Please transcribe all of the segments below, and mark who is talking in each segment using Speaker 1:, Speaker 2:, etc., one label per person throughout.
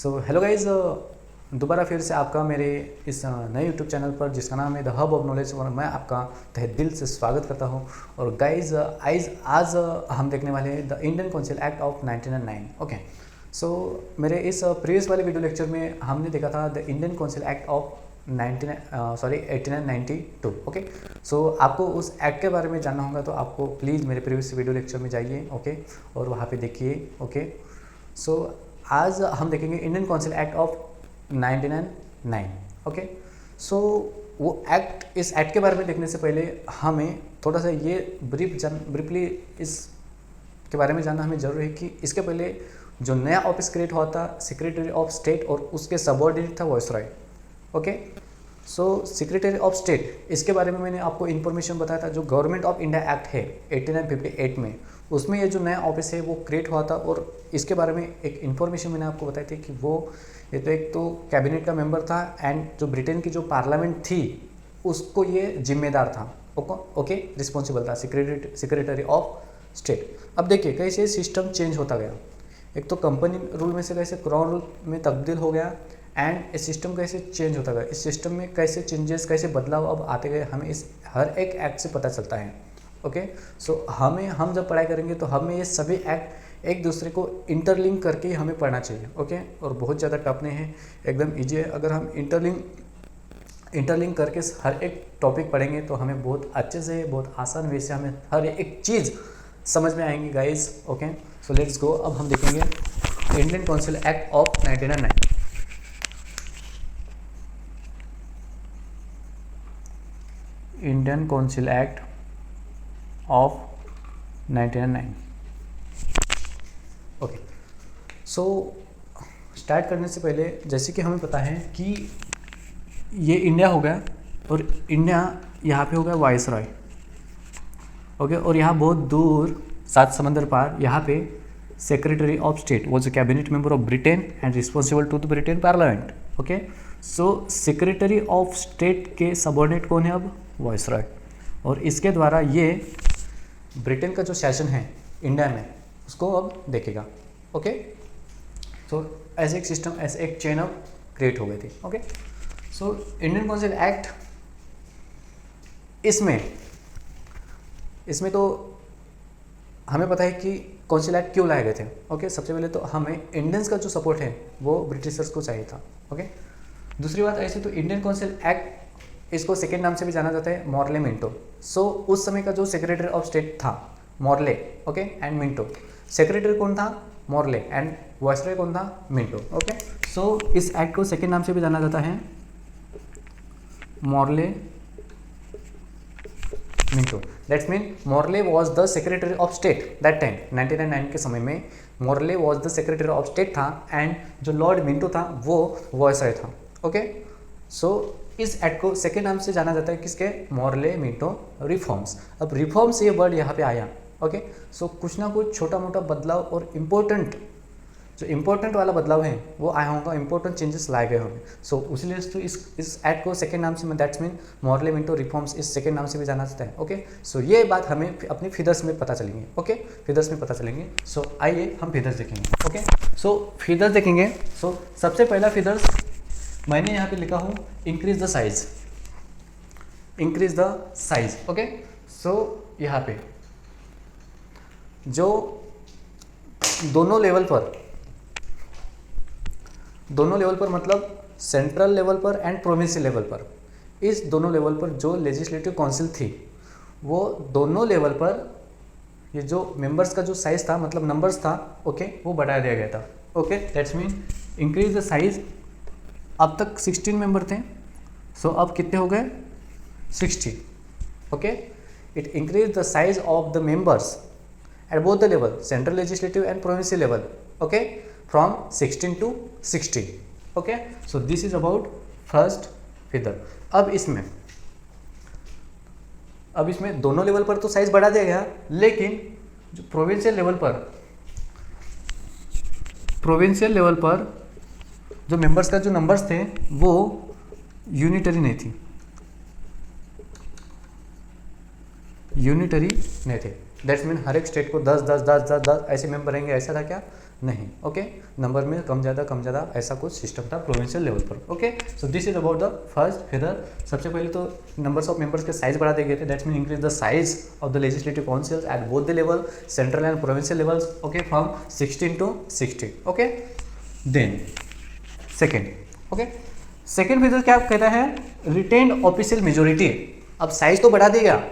Speaker 1: So hello guys, दोबारा फिर से आपका मेरे इस नए यूट्यूब चैनल पर जिसका नाम है द हब ऑफ नॉलेज, और मैं आपका तहे दिल से स्वागत करता हूं। और गाइज आज हम देखने वाले हैं the Indian council act of 1909। Okay, so मेरे इस प्रीवियस वाले वीडियो लेक्चर में हमने देखा था the Indian council act of 1892। Okay, so आपको उस एक्ट के बारे में जानना होगा तो आपको प्लीज़ मेरे प्रीवियस वीडियो लेक्चर में जाइए। ओके, और वहाँ पे देखिए। ओके, सो आज हम देखेंगे Indian council act of 1909। Okay, so वो एक्ट, इस एक्ट के बारे में देखने से पहले हमें थोड़ा सा ये ब्रीफली इस के बारे में जानना हमें जरूरी है कि इसके पहले जो नया ऑफिस क्रिएट हुआ था सेक्रेटरी ऑफ स्टेट, और उसके सबऑर्डिनेट था viceroy. Okay, so secretary of state, इसके बारे में मैंने आपको इन्फॉर्मेशन बताया था। जो गवर्नमेंट ऑफ इंडिया एक्ट है 1858 में, उसमें ये जो नया ऑफिस है वो क्रिएट हुआ था। और इसके बारे में एक इन्फॉर्मेशन मैंने आपको बताई थी कि वो ये तो एक तो कैबिनेट का मेंबर था, एंड जो ब्रिटेन की जो पार्लियामेंट थी उसको ये जिम्मेदार था। ओके, रिस्पॉन्सिबल था, सेक्रेटरी ऑफ स्टेट। अब देखिए कैसे सिस्टम चेंज होता गया। एक तो कंपनी रूल में से कैसे क्राउन रूल में तब्दील हो गया, एंड इस सिस्टम कैसे चेंज होता गया, इस सिस्टम में कैसे चेंजेस, कैसे बदलाव अब आते गए, हमें इस हर एक एक्ट से पता चलता है। ओके, सो हम जब पढ़ाई करेंगे तो हमें ये सभी एक्ट एक दूसरे को इंटरलिंक करके ही हमें पढ़ना चाहिए। ओके, और बहुत ज़्यादा टफ नहीं है, एकदम ईजी है। अगर हम इंटरलिंक करके हर एक टॉपिक पढ़ेंगे तो हमें बहुत अच्छे से, बहुत आसान वे से हमें हर एक चीज़ समझ में आएंगी guys. Okay, so let's go. अब हम देखेंगे Indian council act of 1909। Indian council act of 1909। Okay, so start करने से पहले जैसे कि हमें पता है कि ये इंडिया हो गया, और इंडिया यहाँ पे हो गया वायसरॉय। ओके, और यहाँ बहुत दूर 7 समंदर पार यहाँ पे secretary of state was a cabinet member of Britain and responsible to the Britain parliament. Okay, so secretary of state के सबऑर्डिनेट कौन है अब? वायसरॉय। और इसके द्वारा ये ब्रिटेन का जो शासन है इंडिया में उसको अब देखेगा। ओके, सो ऐसे एक सिस्टम, ऐसे एक चेन अप क्रिएट हो गई थी। Okay, so Indian council act, इसमें तो हमें पता है कि काउंसिल एक्ट क्यों लाए गए थे। ओके, सबसे पहले तो हमें इंडियंस का जो सपोर्ट है वो ब्रिटिशर्स को चाहिए था। ओके, दूसरी बात ऐसे तो इंडियन काउंसिल एक्ट, इसको सेकेंड नाम से भी जाना जाता है, मॉर्ले मिंटो। सो उस समय का जो सेक्रेटरी ऑफ स्टेट था Morley, okay, and Minto. Secretary कौन था? मॉर्ले, एंड वायसरॉय कौन था? मिंटो। ओके, सो इस एक्ट को सेकेंड नाम से भी जाना जाता है Morley Minto. That's mean Morley was the secretary of state that time. 1909 के समय में Morley was the secretary of state था, एंड जो लॉर्ड मिंटो था वो वायसरॉय था। ओके, सो इस एक्ट को सेकेंड नाम से जाना जाता है किसके? Morley Minto reforms. अब रिफॉर्म्स ये वर्ड यहाँ पे आया। ओके, सो कुछ ना कुछ छोटा मोटा बदलाव और इम्पोर्टेंट वाला बदलाव है वो आया होगा, इंपॉर्टेंट चेंजेस लाए गए होंगे। सो इसलिए तो इस एक्ट को सेकेंड नाम से, that's mean Morley Minto reforms, इस सेकेंड नाम से भी जाना जाता है। ओके, सो ये बात हमें अपनी फिगर्स में पता चलेंगे। ओके, फिगर्स में पता चलेंगे। सो आइए हम फिगर्स देखेंगे। ओके, सो फिगर्स देखेंगे। सो सबसे पहला फिगर्स मैंने यहाँ पे लिखा हूँ, इंक्रीज द साइज। ओके, सो यहाँ पे जो दोनों लेवल पर मतलब सेंट्रल लेवल पर एंड प्रोविंशियल लेवल पर, इस दोनों लेवल पर जो लेजिस्लेटिव काउंसिल थी वो दोनों लेवल पर ये जो मेंबर्स का जो साइज था, मतलब नंबर्स था, ओके, वो बढ़ा दिया गया था। Okay, that's mean increase the size. अब तक 16 मेंबर थे, सो अब कितने हो गए? 60। Okay, it increase the size of the members eight both the level, central legislative and provincial level, okay, from 16 to 60। Okay, so this is about first figure. अब इसमें दोनों लेवल पर तो साइज बढ़ा दिया गया, लेकिन जो प्रोविंशियल लेवल पर जो मेंबर्स का जो नंबर्स थे वो यूनिटरी नहीं थे। दैट्स मीन हर एक स्टेट को 10 10 10 10 10 ऐसे मेंबर रहेंगे, ऐसा था क्या? नहीं। ओके, नंबर में कम ज़्यादा ऐसा कुछ सिस्टम था प्रोविंशियल लेवल पर। Okay, so this is about the first figure. सबसे पहले तो नंबर्स ऑफ मेंबर्स के साइज बढ़ा दिए गए थे, that's mean increase the size of the legislative councils at both the level, central and provincial levels. Okay, from 16 to 60। Okay, then second. Okay, second figure क्या कहता है, रिटेन्ड ऑफिशियल मेजोरिटी। अब size तो बढ़ा देगा,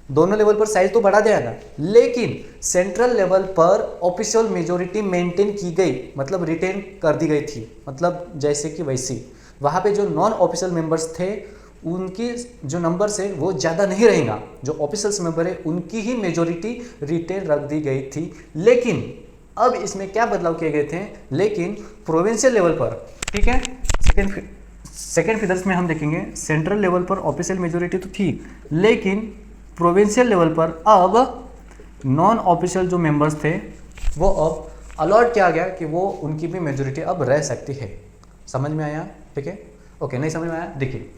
Speaker 1: दोनों लेवल पर size तो बढ़ा दिया था, लेकिन सेंट्रल लेवल पर ऑफिशियल मेजोरिटी मेंटेन की गई, मतलब रिटेन कर दी गई थी, मतलब जैसे कि वैसी। वहाँ पे जो नॉन ऑफिशियल मेंबर्स थे उनकी जो नंबर्स है वो ज़्यादा नहीं रहेगा, जो ऑफिशियल मेंबर है उनकी ही मेजोरिटी रिटेन रख दी गई थी। लेकिन अब इसमें क्या बदलाव किए गए थे, लेकिन प्रोविंशियल लेवल पर, ठीक है, सेकेंड फिगर्स में हम देखेंगे सेंट्रल लेवल पर ऑफिशियल मेजोरिटी तो थी, लेकिन प्रोविंशियल लेवल पर अब नॉन ऑफिशियल जो मेंबर्स थे वो अब अलॉट किया गया कि वो उनकी भी मेजोरिटी अब रह सकती है। समझ में आया? ठीक है, ओके, नहीं समझ में आया? देखिए,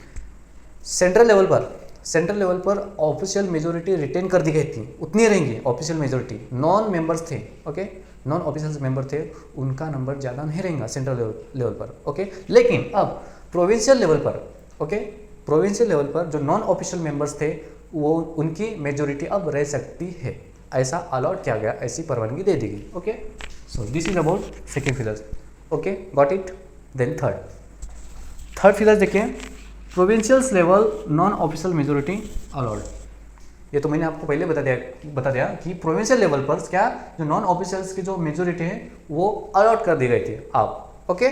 Speaker 1: सेंट्रल लेवल पर ऑफिशियल मेजोरिटी रिटेन कर दी गई थी, उतनी रहेंगी ऑफिशियल मेजोरिटी। नॉन मेंबर्स थे, ओके, नॉन ऑफिशियल मेंबर थे, उनका नंबर ज़्यादा नहीं रहेगा सेंट्रल लेवल पर। ओके, लेकिन अब प्रोविंशियल लेवल पर, ओके, प्रोविंशियल लेवल पर जो नॉन ऑफिशियल मेंबर्स थे वो उनकी मेजोरिटी अब रह सकती है, ऐसा अलॉट किया गया, ऐसी परवानगी दे दी गई। Okay, so this is about second figures. Okay, got it. Then third figures देखिए, provincials level non official majority allot. ये तो मैंने आपको पहले बता दिया कि प्रोविंशियल लेवल पर क्या जो नॉन ऑफिशियल्स की जो मेजोरिटी है वो अलॉट कर दी गई थी आप। Okay,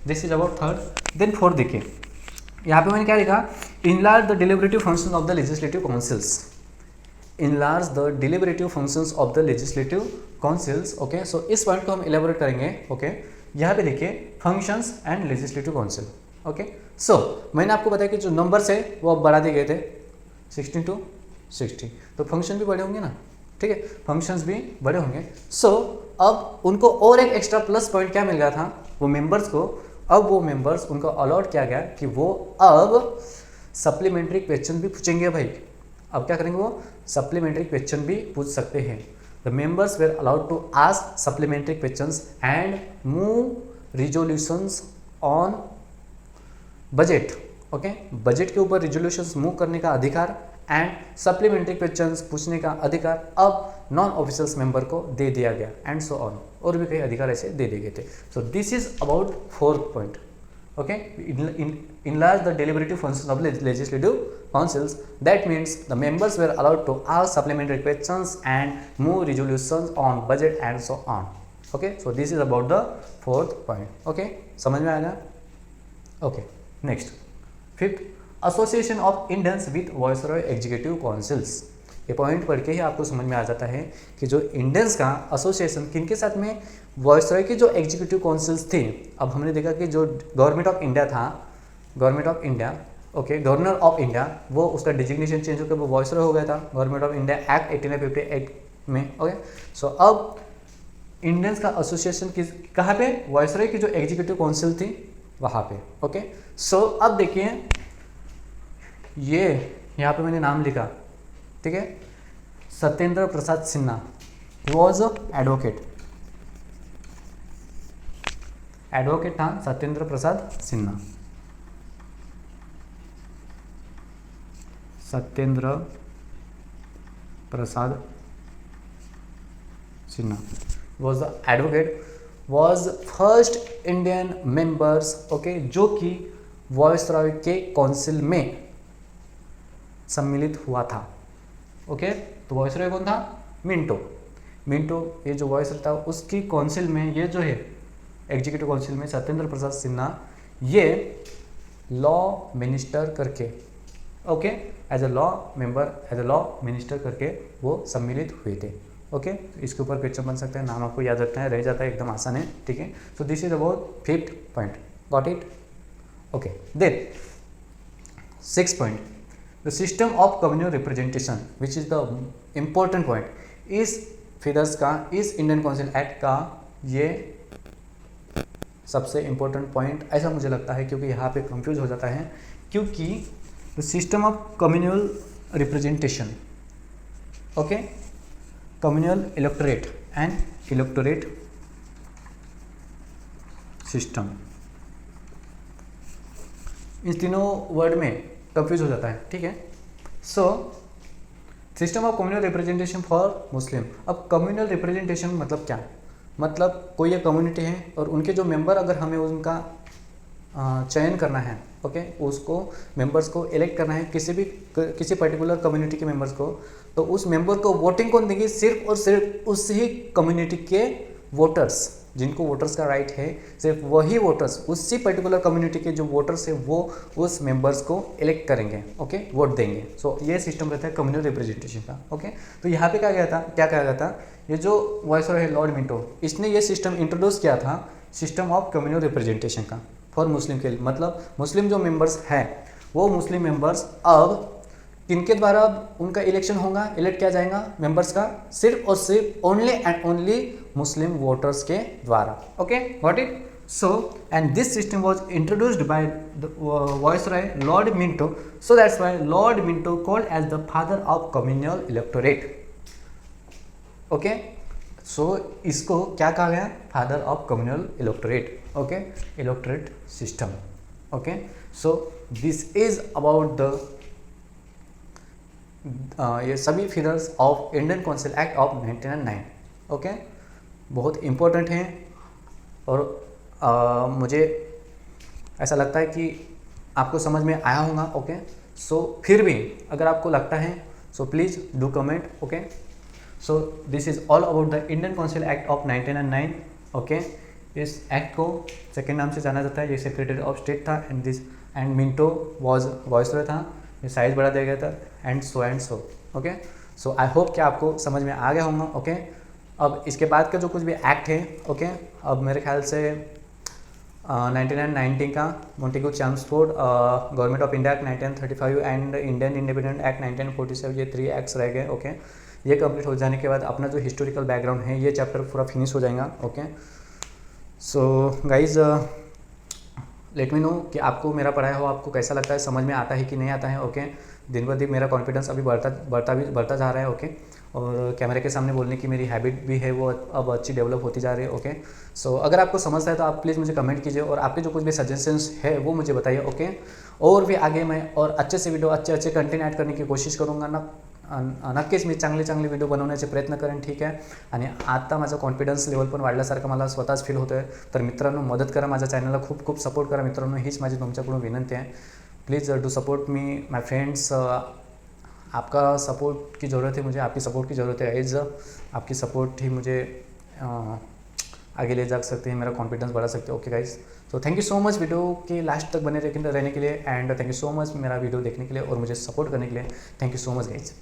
Speaker 1: this is about third. Then fourth देखिए, यहाँ पे मैंने क्या लिखा, enlarge the deliberative function of the legislative councils. Enlarge the deliberative functions of the legislative councils. Okay, so इस पॉइंट को हम इलेबोरेट करेंगे। ओके, यहाँ पे देखिए functions and legislative council. Okay, so मैंने आपको बताया कि जो नंबर्स है वो अब बढ़ा दिए गए थे 16 to 60, तो फंक्शन भी बड़े होंगे ना, ठीक है, फंक्शंस भी बड़े होंगे। सो अब उनको और एक एक्स्ट्रा प्लस पॉइंट क्या मिल गया था, वो मेंबर्स को, अब वो मेंबर्स उनको अलॉट किया गया कि वो अब सप्लीमेंट्री क्वेश्चन भी पूछेंगे भाई। अब क्या करेंगे, वो सप्लीमेंट्री क्वेश्चन भी पूछ सकते हैं। The members were allowed to ask supplementary questions and move resolutions on budget. Okay, budget के ऊपर रिजोल्यूशंस मूव करने का अधिकार एंड सप्लीमेंट्री क्वेश्चंस पूछने का अधिकार अब नॉन ऑफिशियल्स मेंबर को दे दिया गया, एंड सो ऑन, और भी कई अधिकार ऐसे दे दिए गए थे। सो this is about fourth point. Okay, enlarge the deliberative functions of legislative councils. That means the members were allowed to ask supplementary questions and move resolutions on budget and so on. Okay, so this is about the fourth point. Okay, समझ में आएगा? Okay, next, fifth, association of Indians with Viceroy Executive Councils. ये point पढ़ के ही आपको समझ में आ जाता है कि जो इंडियंस का एसोसिएशन किनके साथ में, वॉइसरॉय की जो एग्जीक्यूटिव काउंसिल्स थी। अब हमने देखा कि जो गवर्नमेंट ऑफ इंडिया था, government of India, okay, governor of India, वो उसका डिजिग्नेशन चेंज होकर वो वॉइसरॉय हो गया था गवर्नमेंट ऑफ इंडिया एक्ट 1858 में। ओके, सो अब इंडियंस का एसोसिएशन किस कहाँ पे, वॉइसरॉय की जो एग्जीक्यूटिव काउंसिल थी वहाँ पे। ओके, सो अब देखिए, ये यहाँ पे मैंने नाम लिखा, ठीक है, सत्येंद्र प्रसाद सिन्हा वॉज एडवोकेट था Satyendra Prasad Sinha. Satyendra Prasad Sinha was the advocate, was first Indian members, okay, जो कि वॉइसरॉय के काउंसिल में सम्मिलित हुआ था। ओके, तो वॉइसरॉय कौन था, मिंटो, ये जो वॉइसरॉय था उसकी काउंसिल में, ये जो है एग्जीक्यूटिव काउंसिल में सत्येंद्र प्रसाद सिन्हा ये लॉ मिनिस्टर करके, okay, as a law member, as a law minister करके वो सम्मिलित हुए थे। ओके, इसके ऊपर क्वेश्चन बन सकते हैं, नाम आपको याद रखना है, रह जाता है, एकदम आसान है, ठीक है। So this is about fifth point, got it. Okay, then sixth point, the system of communal representation which is the important point. इस फिगर्स का, इस इंडियन काउंसिल एक्ट का ये सबसे इम्पोर्टेंट पॉइंट ऐसा मुझे लगता है, क्योंकि यहाँ पे कंफ्यूज हो जाता है, क्योंकि the system of communal representation, okay, communal electorate and electorate system, इन तीनों वर्ड में कंफ्यूज हो जाता है, ठीक है। So system of communal representation for Muslim. अब कम्युनल रिप्रेजेंटेशन मतलब क्या, मतलब कोई एक कम्युनिटी है और उनके जो मेंबर, अगर हमें उनका चयन करना है, ओके, उसको मेंबर्स को इलेक्ट करना है, किसी पर्टिकुलर कम्युनिटी के मेंबर्स को, तो उस मेंबर को वोटिंग कौन देंगे, सिर्फ और सिर्फ उसी कम्युनिटी के वोटर्स, जिनको वोटर्स का राइट है, सिर्फ वही वोटर्स, उसी पर्टिकुलर कम्युनिटी के जो वोटर्स है वो उस मेंबर्स को इलेक्ट करेंगे, ओके, वोट देंगे। सो ये सिस्टम रहता है कम्युनल रिप्रेजेंटेशन का, ओके। तो यहाँ पे क्या कहा गया था, ये जो वायसरॉय है लॉर्ड मिंटो, इसने ये सिस्टम इंट्रोड्यूस किया था, सिस्टम ऑफ कम्युनल रिप्रेजेंटेशन का फॉर मुस्लिम के लिए। मतलब मुस्लिम जो मेंबर्स हैं वो मुस्लिम मेंबर्स अब किनके द्वारा उनका इलेक्शन होगा, इलेक्ट किया जाएगा मेंबर्स का, सिर्फ और सिर्फ only and only Muslim voters के द्वारा, okay, got it. So and this system was introduced by viceroy lord Minto, so that's why lord Minto called as the father of communal electorate, okay. So इसको क्या कहा गया, father of communal electorate, okay, electorate system, okay. So this is about the ये सभी figures of Indian council act of 1909, okay, बहुत important हैं। और मुझे ऐसा लगता है कि आपको समझ में आया होगा, ओके। सो फिर भी अगर आपको लगता है so please do comment, okay. So this is all about the Indian council act of 1909, okay. इस एक्ट को सेकेंड नाम से जाना जाता है, ये सेक्रेटरी ऑफ स्टेट था, एंड मिंटो वॉज वायसरॉय था, ये साइज़ बढ़ा दिया गया था, and so, okay. So I hope कि आपको समझ में आ गया होगा, ओके। अब इसके बाद का जो कुछ भी एक्ट है, ओके, अब मेरे ख्याल से 1990 का Montagu Chelmsford government of India act 1935 and Indian independent act 1947, ये 3 एक्ट्स रह गए, ओके। ये कंप्लीट हो जाने के बाद अपना जो हिस्टोरिकल बैकग्राउंड है ये चैप्टर पूरा फिनिश हो जाएगा, okay. So guys let me know कि आपको मेरा पढ़ाया हो आपको कैसा लगता है, समझ में आता है कि नहीं आता है, ओके। दिन ब दिन मेरा कॉन्फिडेंस अभी बढ़ता जा रहा है, ओके। और कैमरे के सामने बोलने की मेरी हैबिट भी है वो अब अच्छी डेवलप होती जा रही है, ओके। सो अगर आपको समझता है तो आप प्लीज़ मुझे कमेंट कीजिए और आपके जो कुछ भी सजेशंस है वो मुझे बताइए, ओके। और भी आगे मैं और अच्छे से व्हिडिओ अच्छे कंटेंट ॲड करने की कोशिश करूँगा ना, नक्कीच मी चांगले व्हिडिओ बनवण्याचे प्रयत्न करेन, ठीक आहे। आणि आता माझा कॉन्फिडन्स लेवल पण वाढल्यासारखं मला स्वतःच फील होतं आहे। तर मित्रांनो मदत करा, माझ्या चॅनलला खूप सपोर्ट करा मित्रांनो, हीच माझी तुमच्याकडून विनंती आहे। Please do support me my friends, आपका सपोर्ट की ज़रूरत है मुझे, आपकी सपोर्ट की ज़रूरत है। एज आपकी सपोर्ट ही मुझे आगे ले जा सकते हैं, मेरा कॉन्फिडेंस बढ़ा सकते हैं, okay guys. So thank you so much video के लास्ट तक बने रहने के लिए, and thank you so much मेरा वीडियो देखने के लिए और मुझे सपोर्ट करने के लिए। Thank you so much guys.